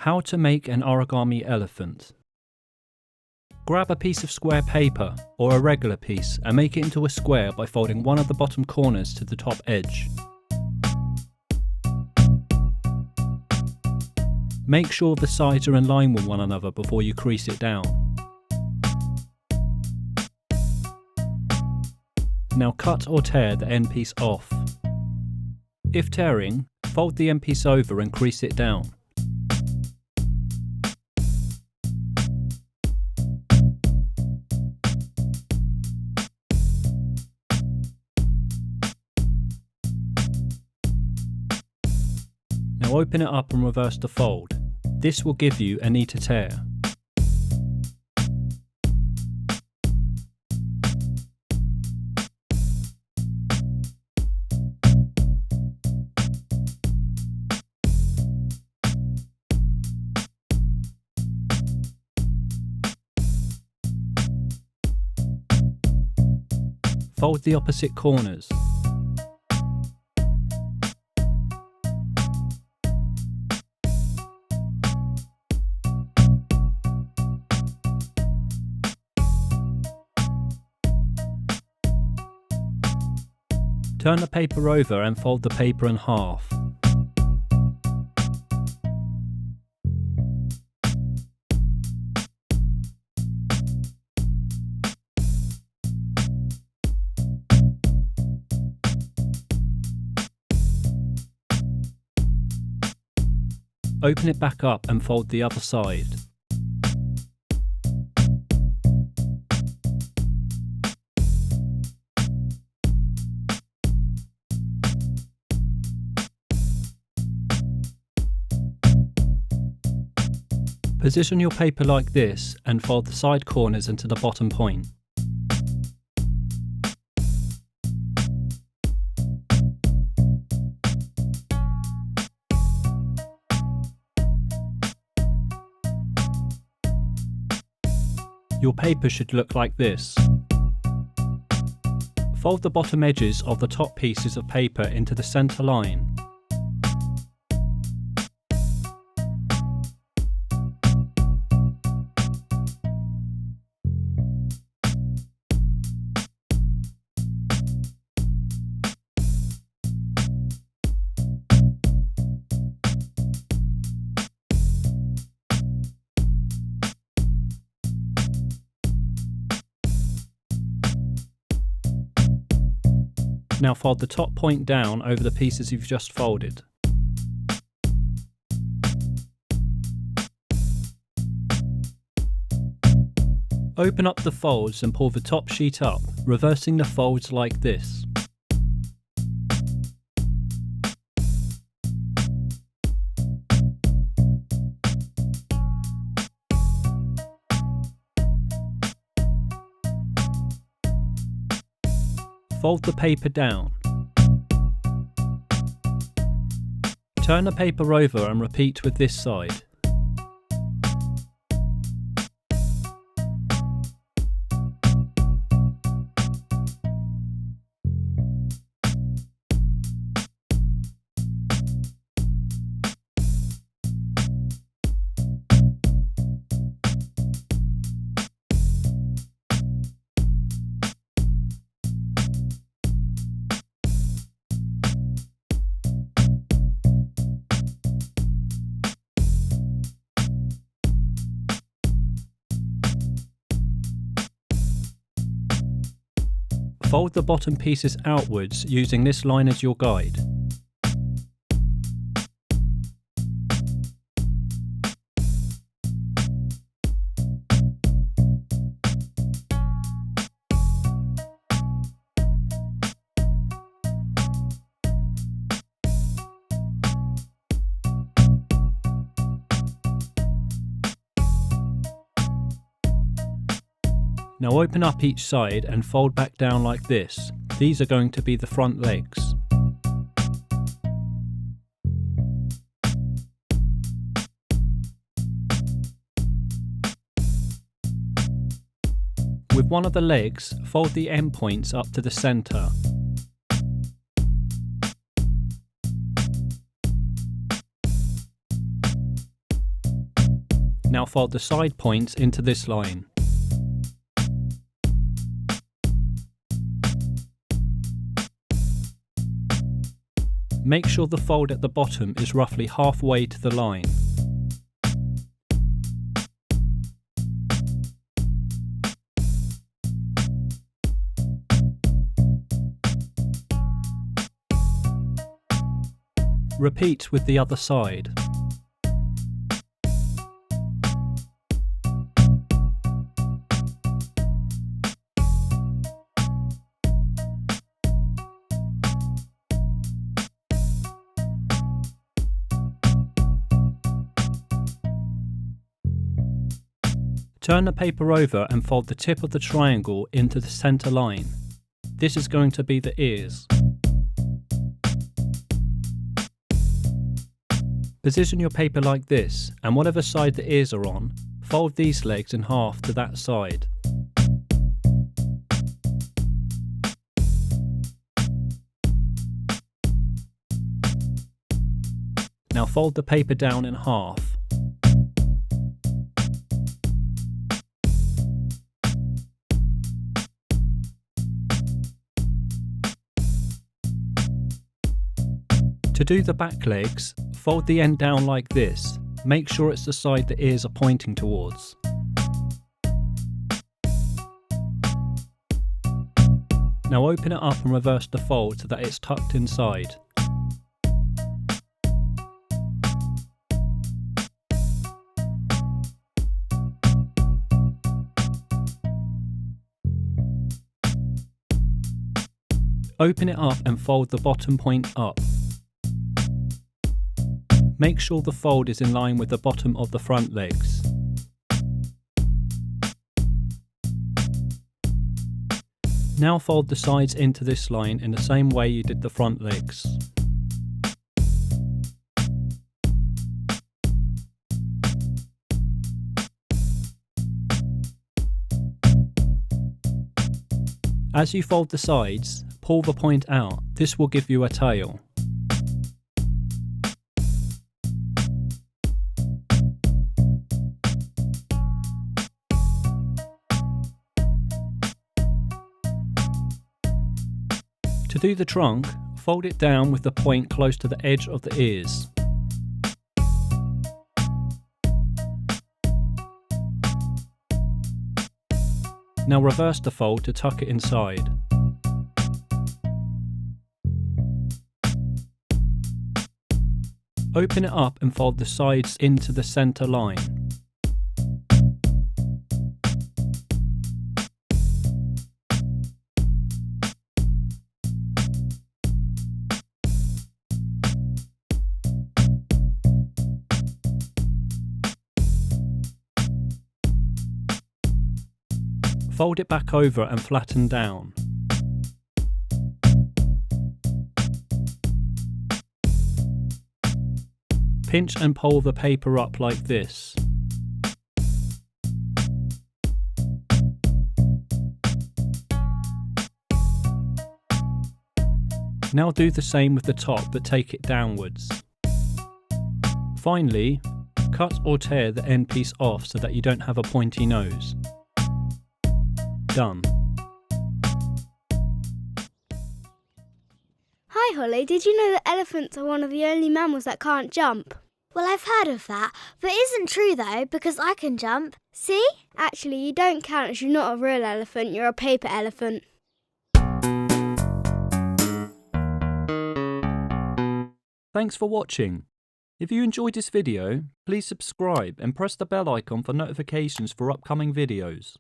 How to make an origami elephant. Grab a piece of square paper, or a regular piece, and make it into a square by folding one of the bottom corners to the top edge. Make sure the sides are in line with one another before you crease it down. Now cut or tear the end piece off. If tearing, fold the end piece over and crease it down. Now open it up and reverse the fold. This will give you a neater tear. Fold the opposite corners. Turn the paper over and fold the paper in half. Open it back up and fold the other side. Position your paper like this and fold the side corners into the bottom point. Your paper should look like this. Fold the bottom edges of the top pieces of paper into the centre line. Now fold the top point down over the pieces you've just folded. Open up the folds and pull the top sheet up, reversing the folds like this. Fold the paper down. Turn the paper over and repeat with this side. Fold the bottom pieces outwards using this line as your guide. Now open up each side and fold back down like this. These are going to be the front legs. With one of the legs, fold the end points up to the centre. Now fold the side points into this line. Make sure the fold at the bottom is roughly halfway to the line. Repeat with the other side. Turn the paper over and fold the tip of the triangle into the centre line. This is going to be the ears. Position your paper like this, and whatever side the ears are on, fold these legs in half to that side. Now fold the paper down in half. To do the back legs, fold the end down like this. Make sure it's the side the ears are pointing towards. Now open it up and reverse the fold so that it's tucked inside. Open it up and fold the bottom point up. Make sure the fold is in line with the bottom of the front legs. Now fold the sides into this line in the same way you did the front legs. As you fold the sides, pull the point out. This will give you a tail. To do the trunk, fold it down with the point close to the edge of the ears. Now reverse the fold to tuck it inside. Open it up and fold the sides into the centre line. Fold it back over and flatten down. Pinch and pull the paper up like this. Now do the same with the top, but take it downwards. Finally, cut or tear the end piece off so that you don't have a pointy nose. Done. Hi Holly, did you know that elephants are one of the only mammals that can't jump? Well, I've heard of that, but it isn't true though, because I can jump. See? Actually, you don't count as you're not a real elephant, you're a paper elephant. Thanks for watching. If you enjoyed this video, please subscribe and press the bell icon for notifications for upcoming videos.